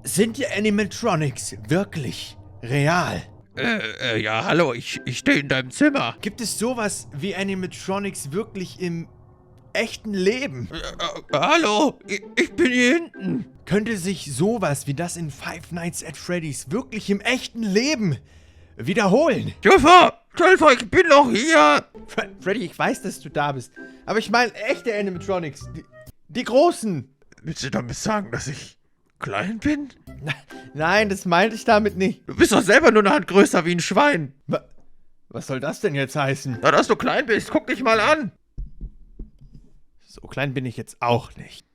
Sind die Animatronics wirklich real? Ja, hallo, ich stehe in deinem Zimmer. Gibt es sowas wie Animatronics wirklich im echten Leben? Hallo, ich bin hier hinten. Könnte sich sowas wie das in Five Nights at Freddy's wirklich im echten Leben wiederholen? Tjulfar, ich bin noch hier. Freddy, ich weiß, dass du da bist. Aber ich meine echte Animatronics. Die großen. Willst du damit sagen, dass ich klein bin? Nein, das meinte ich damit nicht. Du bist doch selber nur eine Hand größer wie ein Schwein. Was soll das denn jetzt heißen? Na, dass du klein bist, guck dich mal an. So klein bin ich jetzt auch nicht.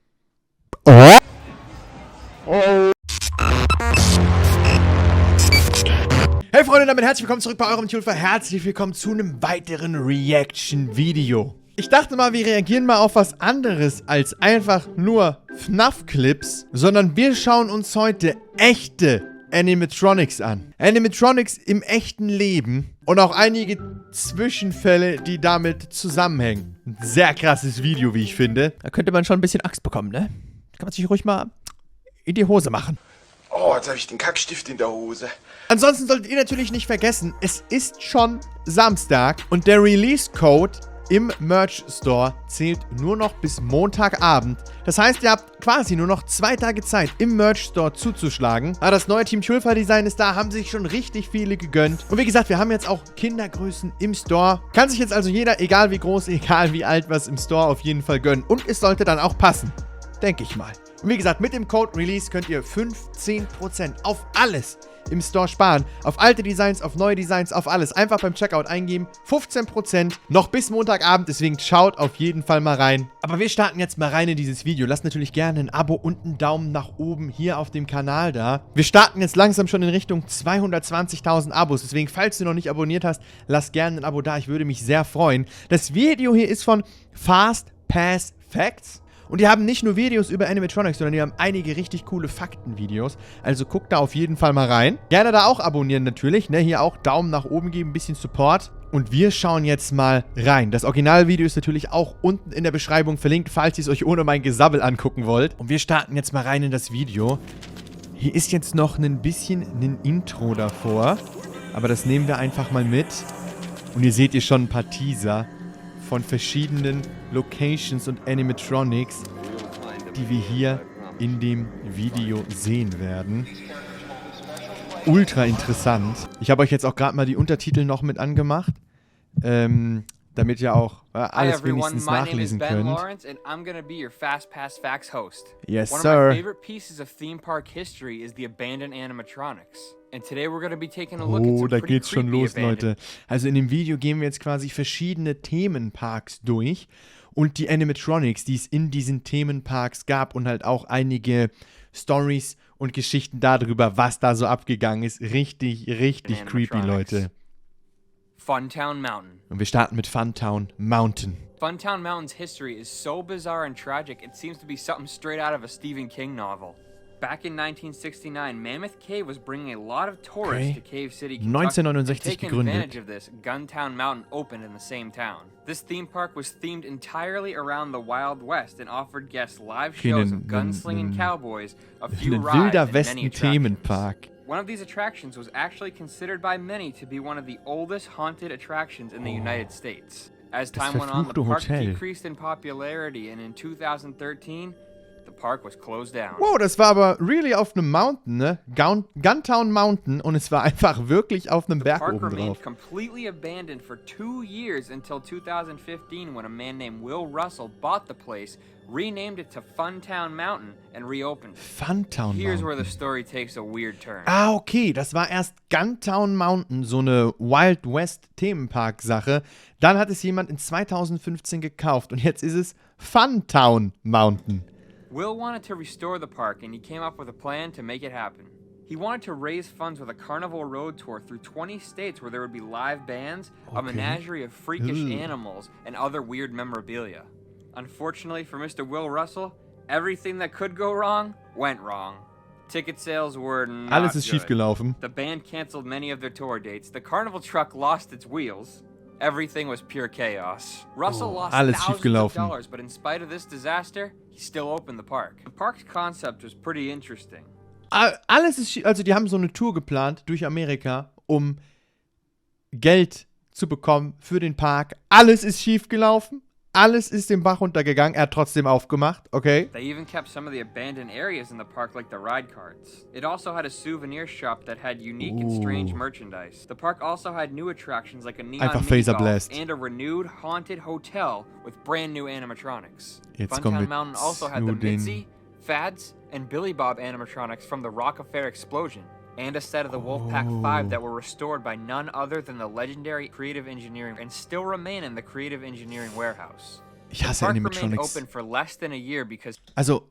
Hey Freunde, damit herzlich willkommen zurück bei eurem Tjulfar. Herzlich willkommen zu einem weiteren Reaction-Video. Ich dachte mal, wir reagieren mal auf was anderes als einfach nur Fnaf-Clips, sondern wir schauen uns heute echte Animatronics an. Animatronics im echten Leben und auch einige Zwischenfälle, die damit zusammenhängen. Ein sehr krasses Video, wie ich finde. Da könnte man schon ein bisschen Angst bekommen, ne? Kann man sich ruhig mal in die Hose machen. Oh, jetzt habe ich den Kackstift in der Hose. Ansonsten solltet ihr natürlich nicht vergessen, es ist schon Samstag und der Release-Code im Merch-Store zählt nur noch bis Montagabend. Das heißt, ihr habt quasi nur noch 2 Tage Zeit, im Merch-Store zuzuschlagen. Aber das neue Team Tjulfar-Design ist da, haben sich schon richtig viele gegönnt. Und wie gesagt, wir haben jetzt auch Kindergrößen im Store. Kann sich jetzt also jeder, egal wie groß, egal wie alt, was im Store auf jeden Fall gönnen. Und es sollte dann auch passen. Denke ich mal. Und wie gesagt, mit dem Code RELEASE könnt ihr 15% auf alles im Store sparen. Auf alte Designs, auf neue Designs, auf alles. Einfach beim Checkout eingeben. 15% noch bis Montagabend, deswegen schaut auf jeden Fall mal rein. Aber wir starten jetzt mal rein in dieses Video. Lasst natürlich gerne ein Abo und einen Daumen nach oben hier auf dem Kanal da. Wir starten jetzt langsam schon in Richtung 220.000 Abos. Deswegen, falls du noch nicht abonniert hast, lass gerne ein Abo da. Ich würde mich sehr freuen. Das Video hier ist von Fast Pass Facts. Und die haben nicht nur Videos über Animatronics, sondern die haben einige richtig coole Faktenvideos. Also guckt da auf jeden Fall mal rein. Gerne da auch abonnieren natürlich, ne? Hier auch Daumen nach oben geben, ein bisschen Support. Und wir schauen jetzt mal rein. Das Originalvideo ist natürlich auch unten in der Beschreibung verlinkt, falls ihr es euch ohne mein Gesabbel angucken wollt. Und wir starten jetzt mal rein in das Video. Hier ist jetzt noch ein bisschen ein Intro davor. Aber das nehmen wir einfach mal mit. Und hier seht ihr schon ein paar Teaser von verschiedenen Locations und Animatronics, die wir hier in dem Video sehen werden. Ultra interessant. Ich habe euch jetzt auch gerade mal die Untertitel noch mit angemacht, damit ihr auch alles wenigstens nachlesen könnt. Yes, sir. One of my favorite pieces of theme park history is the abandoned animatronics. Oh, da geht's schon los, Leute. Also in dem Video gehen wir jetzt quasi verschiedene Themenparks durch und die Animatronics, die es in diesen Themenparks gab und halt auch einige Stories und Geschichten darüber, was da so abgegangen ist. Richtig, richtig creepy, Leute. Funtown Mountain. Und wir starten mit Funtown Mountain. Funtown Mountain's history is so bizarre and tragic, it seems to be something straight out of a Stephen King novel. Back in 1969, Mammoth Cave was bringing a lot of tourists to Cave City, Kentucky. 1969 Taking advantage of this, Guntown Mountain opened in the same town. This theme park was themed entirely around the Wild West and offered guests live shows of gunslinging cowboys, a few rides, and many attractions. One of these attractions was actually considered by many to be one of the oldest haunted attractions in the United States. As time went on, the park decreased in popularity, and in 2013, the park was closed down. Wow, das war aber really auf einem Mountain, ne? Guntown Mountain, und es war einfach wirklich auf einem Berg oben drauf. The park remained completely abandoned for 2 years until 2015 when a man named Will Russell bought the place, renamed it to Funtown Mountain and reopened it. Funtown Here's Mountain. where the story takes a weird turn. Ah, okay, das war erst Guntown Mountain, so eine Wild West Themenpark-Sache. Dann hat es jemand in 2015 gekauft und jetzt ist es Funtown Mountain. Will wanted to restore the park, and he came up with a plan to make it happen. He wanted to raise funds with a carnival road tour through 20 states where there would be live bands, a menagerie of freakish animals, and other weird memorabilia. Unfortunately for Mr. Will Russell, everything that could go wrong went wrong. Ticket sales were not Alles ist good. schiefgelaufen. The band canceled many of their tour dates. The carnival truck lost its wheels. Everything was pure chaos. Russell lost thousands of dollars, but in spite of this disaster, he still opened the park. The park's concept was pretty interesting. Alles ist, also die haben so eine Tour geplant durch Amerika, um Geld zu bekommen für den Park. Alles ist schief gelaufen. Alles ist den Bach runtergegangen. Er hat trotzdem aufgemacht, okay? They even kept some of the abandoned areas in the park like the ride carts. It also had a souvenir shop that had unique and strange merchandise. The park also had new attractions like a neon Einfach mini Phaser golf Blast. and a renewed haunted hotel with brand new animatronics. Jetzt kommen Funtown wir Mountain also had zu the den... Mitzi, Fads, and Billy Bob animatronics from the Rockefeller explosion, and a set of the Wolfpack 5 that were restored by none other than the legendary Creative Engineering and still remain in the Creative Engineering warehouse. Ich hasse The park remained Animatronics. open for less than a year because Also,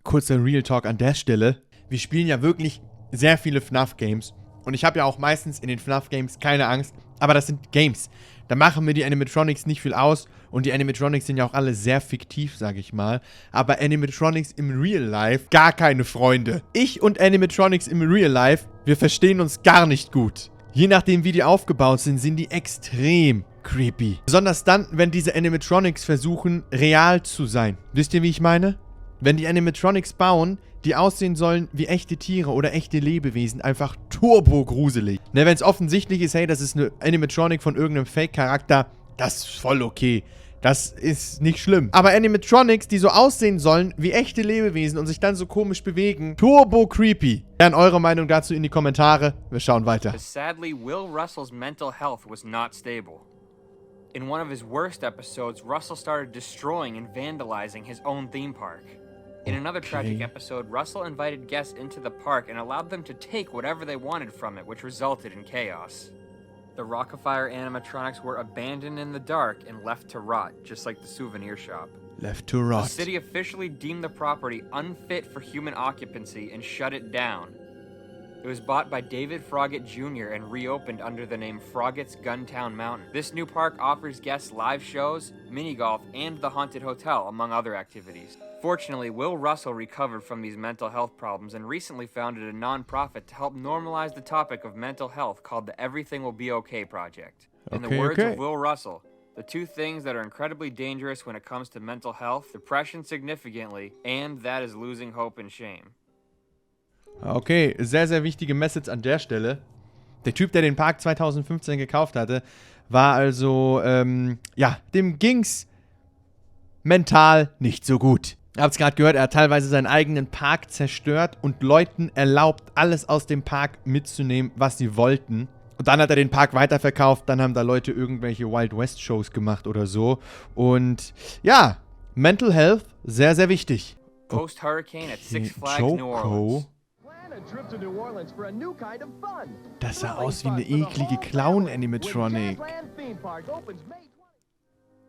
kurzer Real Talk an der Stelle. Wir spielen ja wirklich sehr viele FNAF-Games. Und ich habe ja auch meistens in den FNAF-Games keine Angst. Aber das sind Games. Da machen mir die Animatronics nicht viel aus. Und die Animatronics sind ja auch alle sehr fiktiv, sage ich mal. Aber Animatronics im Real Life, gar keine Freunde. Ich und Animatronics im Real Life, wir verstehen uns gar nicht gut. Je nachdem, wie die aufgebaut sind, sind die extrem creepy. Besonders dann, wenn diese Animatronics versuchen, real zu sein. Wisst ihr, wie ich meine? Wenn die Animatronics bauen, die aussehen sollen wie echte Tiere oder echte Lebewesen, einfach turbo-gruselig. Ne, wenn es offensichtlich ist, hey, das ist eine Animatronic von irgendeinem Fake-Charakter, das ist voll okay. Das ist nicht schlimm. Aber Animatronics, die so aussehen sollen wie echte Lebewesen und sich dann so komisch bewegen, turbo-creepy. Gerne eure Meinung dazu in die Kommentare. Wir schauen weiter. sadly, Will Russell's mental health was not stable. In one of his worst episodes, Russell started destroying and vandalizing his own theme park. In another tragic episode, Russell invited guests into the park and allowed them to take whatever they wanted from it, which resulted in chaos. The Rockefeller animatronics were abandoned in the dark and left to rot, just like the souvenir shop. Left to The rot. city officially deemed the property unfit for human occupancy and shut it down. It was bought by David Froggatt Jr. and reopened under the name Froggatt's Guntown Mountain. This new park offers guests live shows, mini golf, and the haunted hotel, among other activities. Fortunately, Will Russell recovered from these mental health problems and recently founded a non-profit to help normalize the topic of mental health called the Everything Will Be Okay Project. In the words of Will Russell, the two things that are incredibly dangerous when it comes to mental health, depression significantly, and that is losing hope and shame. Okay, sehr, sehr wichtige Message an der Stelle. Der Typ, der den Park 2015 gekauft hatte, war also, ja, dem ging's mental nicht so gut. Ihr habt's gerade gehört, er hat teilweise seinen eigenen Park zerstört und Leuten erlaubt, alles aus dem Park mitzunehmen, was sie wollten. Und dann hat er den Park weiterverkauft, dann haben da Leute irgendwelche Wild West Shows gemacht oder so. Und ja, Mental Health, sehr, sehr wichtig. Post-Hurricane at Six Flags New Orleans. Das sah aus wie eine eklige Clown-Animatronic.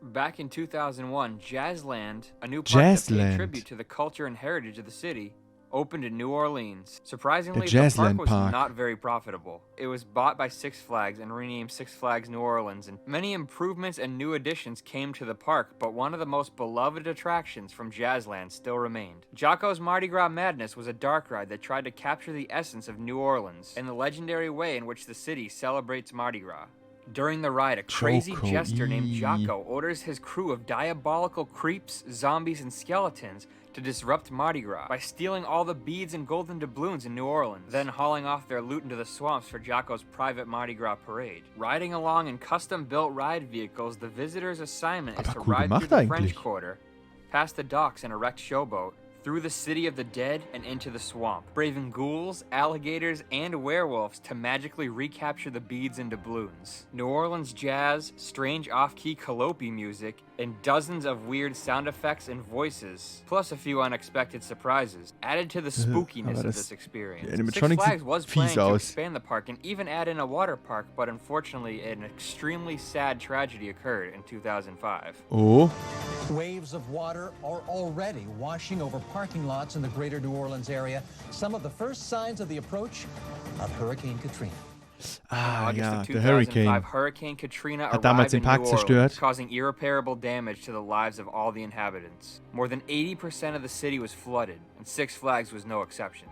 Back in 2001, Jazzland, a new park that paid tribute to the culture and heritage of the city, opened in New Orleans. Surprisingly, the park was not very profitable. It was bought by Six Flags and renamed Six Flags New Orleans, and many improvements and new additions came to the park, but one of the most beloved attractions from Jazzland still remained. Jocko's Mardi Gras Madness was a dark ride that tried to capture the essence of New Orleans and the legendary way in which the city celebrates Mardi Gras. During the ride, a crazy jester named Jocko orders his crew of diabolical creeps, zombies, and skeletons to disrupt Mardi Gras by stealing all the beads and golden doubloons in New Orleans, then hauling off their loot into the swamps for Jocko's private Mardi Gras parade. Riding along in custom-built ride vehicles, the visitor's assignment is to ride through the French Quarter, past the docks and erect showboat, through the city of the dead and into the swamp, braving ghouls, alligators, and werewolves to magically recapture the beads and doubloons. New Orleans jazz, strange off-key calliope music, and dozens of weird sound effects and voices, plus a few unexpected surprises, added to the spookiness of this experience. Six Flags was planning to expand the park and even add in a water park, but unfortunately an extremely sad tragedy occurred in 2005. Oh. Waves of water are already washing over parking lots in the greater New Orleans area. Some of the first signs of the approach of Hurricane Katrina. Ah, ja, der Hurricane. Hurricane Katrina hat damals den Park zerstört. Causing irreparable damage to the lives of all the inhabitants. More than 80% of the city was flooded, and Six Flags was no exception.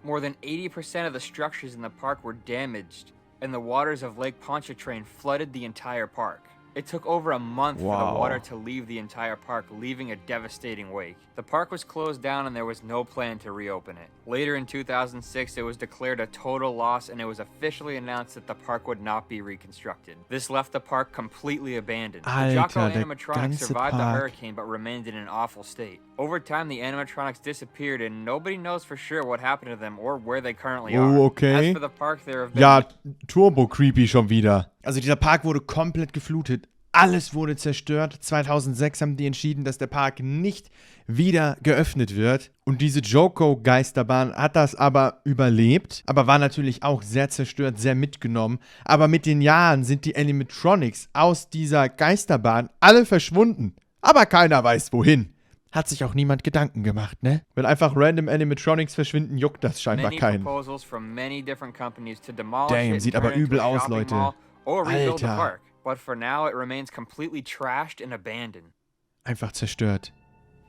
More than 80% of the structures in the park were damaged, and the waters of Lake Pontchartrain flooded the entire park. It took over a month for the water to leave the entire park, leaving a devastating wake. The park was closed down and there was no plan to reopen it. Later in 2006, it was declared a total loss and it was officially announced that the park would not be reconstructed. This left the park completely abandoned. The Jocko animatronics survived the hurricane but remained in an awful state. Over time, the animatronics disappeared and nobody knows for sure what happened to them or where they currently are. Oh, okay. As for the park, there have been Ja, Turbo-Creepy schon wieder. Also dieser Park wurde komplett geflutet. Alles wurde zerstört. 2006 haben die entschieden, dass der Park nicht wieder geöffnet wird. Und diese Joko-Geisterbahn hat das aber überlebt. Aber war natürlich auch sehr zerstört, sehr mitgenommen. Aber mit den Jahren sind die Animatronics aus dieser Geisterbahn alle verschwunden. Aber keiner weiß wohin. Hat sich auch niemand Gedanken gemacht, ne? Wenn einfach random Animatronics verschwinden, juckt das scheinbar keinen. Damn, sieht aber übel aus, Leute. Alter. But for now, it remains completely trashed and abandoned. Einfach zerstört.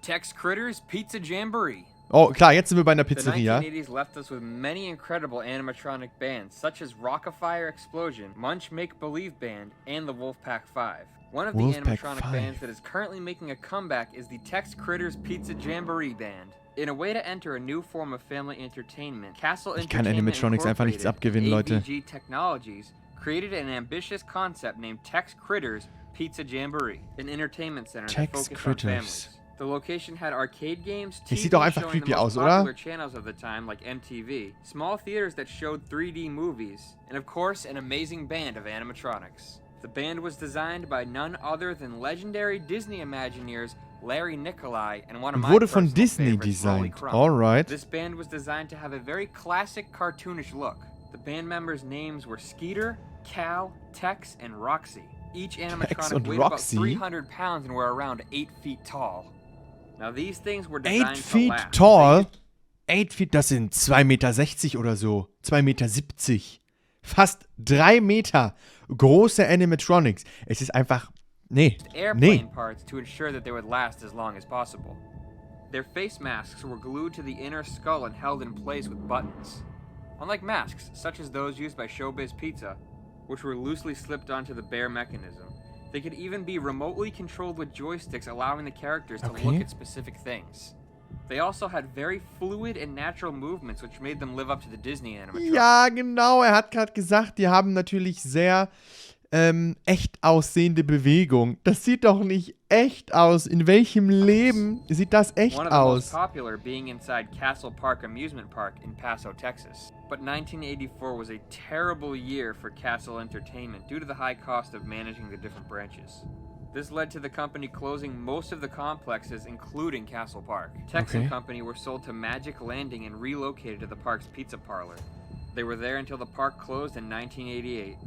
Tex Critters Pizza Jamboree. Oh, klar, jetzt sind wir bei einer Pizzeria. The 1980s left us with many incredible animatronic bands, such as Rockafire Explosion, Munch Make Believe Band, and the Wolfpack 5. One of the animatronic bands that is currently making a comeback is the Tex Critters Pizza Jamboree Band. In a way to enter a new form of family entertainment, Castle Entertainment Incorporated, AVG Technologies, created an ambitious concept named Tex Critters Pizza Jamboree, an entertainment center that focused on families. The location had arcade games, TV showing the most popular channels of the time like MTV, small theaters that showed 3D movies, and of course an amazing band of animatronics. The band was designed by none other than legendary Disney Imagineers Larry Nicolai and one of my Wurde von personal Disney favorites, designed. Crumb. Alright. This band was designed to have a very classic cartoonish look. The band members' names were Skeeter, Cal, Tex, and Roxy. Each animatronic weighed about 300 pounds and were around 8 feet tall. Now these things were designed 8 feet to last. tall? 8 feet, das sind 2,60 Meter oder so. 2,70 Meter. Fast 3 Meter große Animatronics. Es ist einfach... Nee. Airplane parts to ensure that they would last as long as possible. Their face masks were glued to the inner skull and held in place with buttons. Unlike masks, such as those used by Showbiz Pizza, which were loosely slipped onto the bare mechanism, they could even be remotely controlled with joysticks, allowing the characters to look at specific things. They also had very fluid and natural movements, which made them live up to the Disney animatronics. Ja, genau. Er hat gerade gesagt, die haben natürlich sehr echt aussehende Bewegung. Das sieht doch nicht echt aus. In welchem Leben sieht das echt One of the aus? most popular being inside Castle Park Amusement Park in Paso, Texas. But 1984 was a terrible year for Castle Entertainment due to the high cost of managing the different branches. This led to the company closing most of the complexes, including Castle Park. Tex and Company were sold to Magic Landing and relocated to the park's pizza parlor. They were there until the park closed in 1988.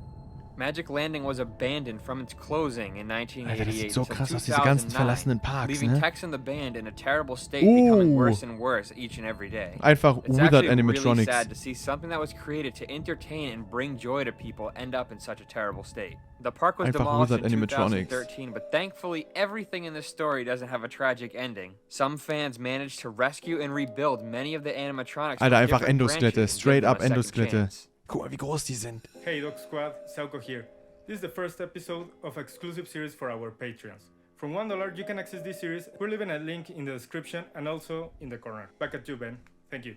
Magic Landing was abandoned from its closing in 1988 Alter, das sieht so krass aus, diese 2009, ganzen verlassenen Parks, leaving ne? Tex and the band in a terrible state, becoming worse and worse each and every day. Einfach It's Withered actually really Animatronics. sad to see something that was created to entertain and bring joy to people end up in such a terrible state. The park was Einfach demolished Withered in Animatronics. 2013, but thankfully everything in this story doesn't have a tragic ending. Some fans managed to rescue and rebuild many of the animatronics. Alter, from einfach different Endoskelette. branches and Straight give them up a second Endoskelette. chance. Guck mal, wie groß die sind. Hey Dog Squad, Sauko here. This is the first episode of exclusive series for our Patreons. From $1 you can access this series. We're leaving a link in the description and also in the corner. Back at you, Ben. Thank you.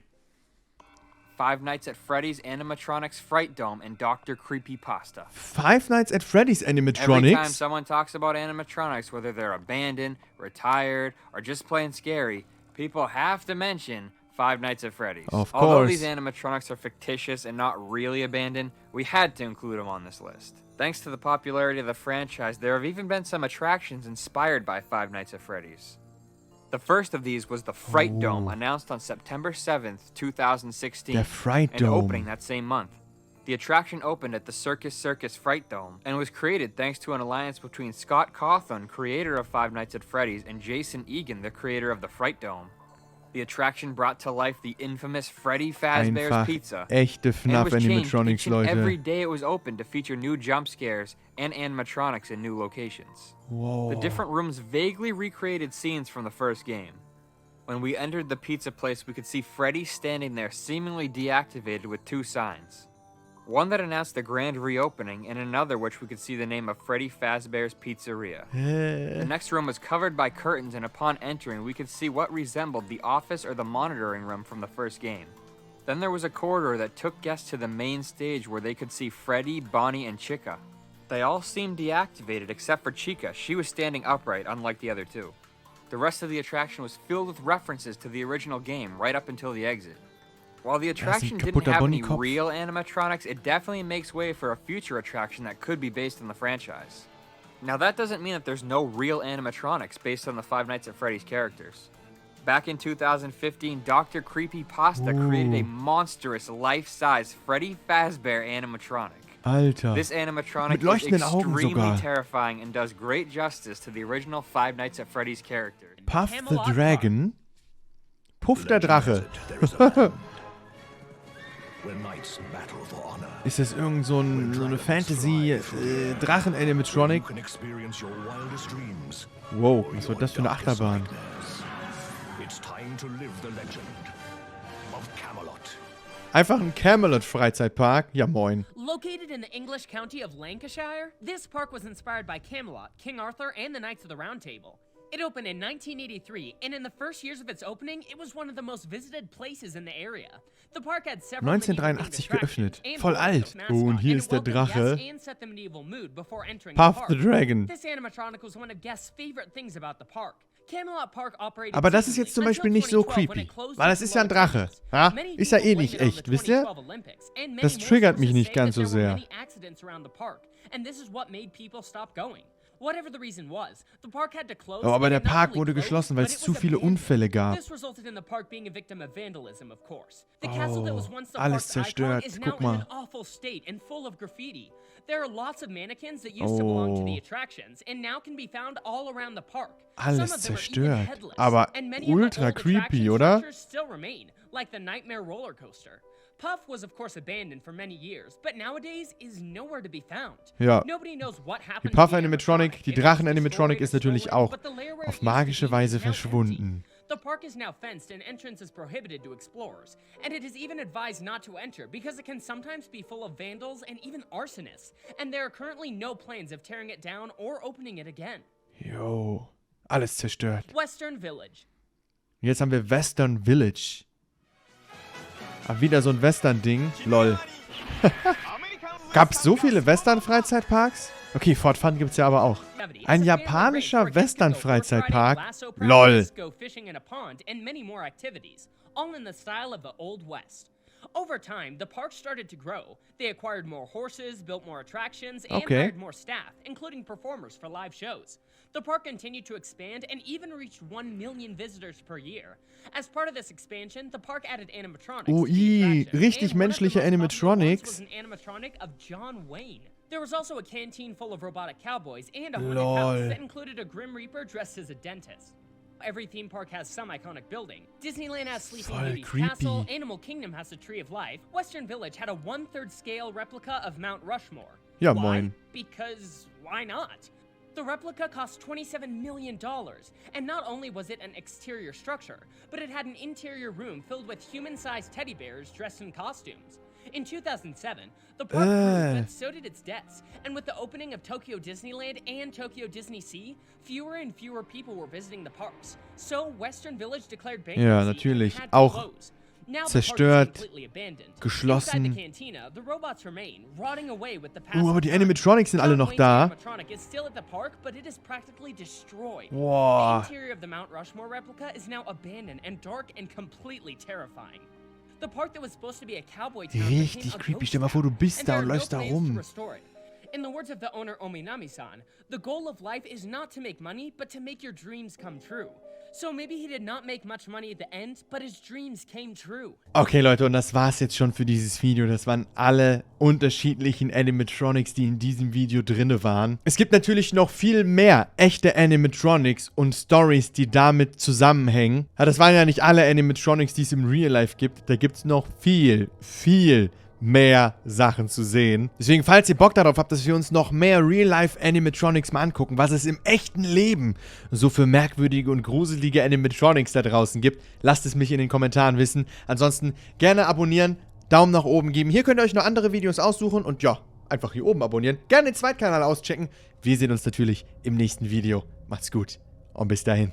Five Nights at Freddy's Animatronics Fright Dome and Dr. Creepypasta. Five Nights at Freddy's Every time Animatronics? someone talks about animatronics, whether they're abandoned, retired, or just plain scary, people have to mention Five Nights at Freddy's. Of Although course. these animatronics are fictitious and not really abandoned, we had to include them on this list. Thanks to the popularity of the franchise, there have even been some attractions inspired by Five Nights at Freddy's. The first of these was the Fright Dome, announced on September 7th, 2016, Der Fright and Dome. opening that same month. The attraction opened at the Circus Fright Dome and was created thanks to an alliance between Scott Cawthon, creator of Five Nights at Freddy's, and Jason Egan, the creator of the Fright Dome. The attraction brought to life the infamous Freddy Fazbear's Einfach Pizza echte and Fnaf was changed Animatronics, each and every Leute. day it was open to feature new jump scares and animatronics in new locations. Wow. The different rooms vaguely recreated scenes from the first game. When we entered the pizza place, we could see Freddy standing there seemingly deactivated with two signs. One that announced the grand reopening, and another which we could see the name of Freddy Fazbear's Pizzeria. The next room was covered by curtains, and upon entering, we could see what resembled the office or the monitoring room from the first game. Then there was a corridor that took guests to the main stage where they could see Freddy, Bonnie, and Chica. They all seemed deactivated except for Chica. She was standing upright, unlike the other two. The rest of the attraction was filled with references to the original game, right up until the exit. While the attraction didn't have any real animatronics, it definitely makes way for a future attraction that could be based on the franchise. Now that doesn't mean that there's no real animatronics based on the Five Nights at Freddy's characters. Back in 2015, Dr. Creepypasta created a monstrous life-size Freddy Fazbear animatronic. Alter. This animatronic is extremely terrifying and does great justice to the original Five Nights at Freddy's character. Puff the Dragon? Puff der Drache. Ist das irgend so eine Fantasy-Drachen-Animatronic? Wow, was war das für eine Achterbahn? Einfach ein Camelot-Freizeitpark? Ja, moin. Located in the English county of Lancashire, this park was inspired by Camelot, King Arthur, and the Knights of the Round Table. It opened in 1983, and in the first years of its opening, it was one of the most visited places in the area. The park had several 1983 geöffnet. Voll alt. Oh, und hier ist der Drache. Puff the Dragon. This animatronic was one of guests' favorite things about the park. Camelot Park operated. Aber das ist jetzt zum Beispiel nicht so creepy, weil das ist ja ein Drache. Ja? Ist ja eh nicht echt, wisst ihr? Das triggert mich nicht ganz so sehr. Oh, aber der Park wurde geschlossen, weil es zu viele Unfälle gab. Oh, alles zerstört. Guck mal. There are lots of mannequins that used to belong to the attractions and now can be found all around the park. Alles zerstört. Aber ultra creepy, oder? Still remain, like the Nightmare roller coaster. Puff was of course abandoned for many years, but nowadays is nowhere to be found. Ja. Nobody knows what Die happened. Puff Animatronic, die Drachen Animatronic ist natürlich auch auf magische Weise verschwunden. The park is now fenced and entrance is prohibited to explorers, and it is even advised not to enter because it can sometimes be full of vandals and even arsonists, and there are currently no plans of tearing it down or opening it again. Jo, alles zerstört. Western Village. Jetzt haben wir Western Village. Ah, wieder so ein Western-Ding. Lol. Gab's so viele Western-Freizeitparks? Okay, Fort Fun gibt's ja aber auch. Ein japanischer Western-Freizeitpark? LOL. Over time, the park started to grow. They acquired more horses, built more attractions, and hired more staff, including performers for live shows. The park continued to expand and even reached 1 million visitors per year. As part of this expansion, the park added animatronics. Oh, richtig menschliche Animatronics. Was an animatronic of John Wayne. There was also a canteen full of robotic cowboys and a haunted house that included a Grim Reaper dressed as a dentist. Every theme park has some iconic building. Disneyland has Sleeping Beauty's castle, Animal Kingdom has the Tree of Life, Western Village had a 1/3 scale replica of Mount Rushmore. Ja, why? moin. Because why not? The replica cost $27 million, and not only was it an exterior structure, but it had an interior room filled with human-sized teddy bears dressed in costumes. In 2007, the park grew, but so did its debts, and with the opening of Tokyo Disneyland and Tokyo Disney Sea, fewer and fewer people were visiting the parks. So Western Village declared bankruptcy. Ja, natürlich. Auch zerstört, geschlossen. Aber die Animatronics sind alle noch da. Wow. Richtig creepy. Stell dir mal vor, du bist da und läufst da rum. In the words of the owner Ominami-san, the goal of life is not to make money, but to make your dreams come true. So maybe he did not make much money at the end, but his dreams came true. Okay, Leute, und das war's jetzt schon für dieses Video. Das waren alle unterschiedlichen Animatronics, die in diesem Video drin waren. Es gibt natürlich noch viel mehr echte Animatronics und Stories, die damit zusammenhängen. Ja, das waren ja nicht alle Animatronics, die es im Real Life gibt. Da gibt's noch viel mehr Sachen zu sehen. Deswegen, falls ihr Bock darauf habt, dass wir uns noch mehr Real-Life-Animatronics mal angucken, was es im echten Leben so für merkwürdige und gruselige Animatronics da draußen gibt, lasst es mich in den Kommentaren wissen. Ansonsten gerne abonnieren, Daumen nach oben geben. Hier könnt ihr euch noch andere Videos aussuchen und ja, einfach hier oben abonnieren. Gerne den Zweitkanal auschecken. Wir sehen uns natürlich im nächsten Video. Macht's gut und bis dahin.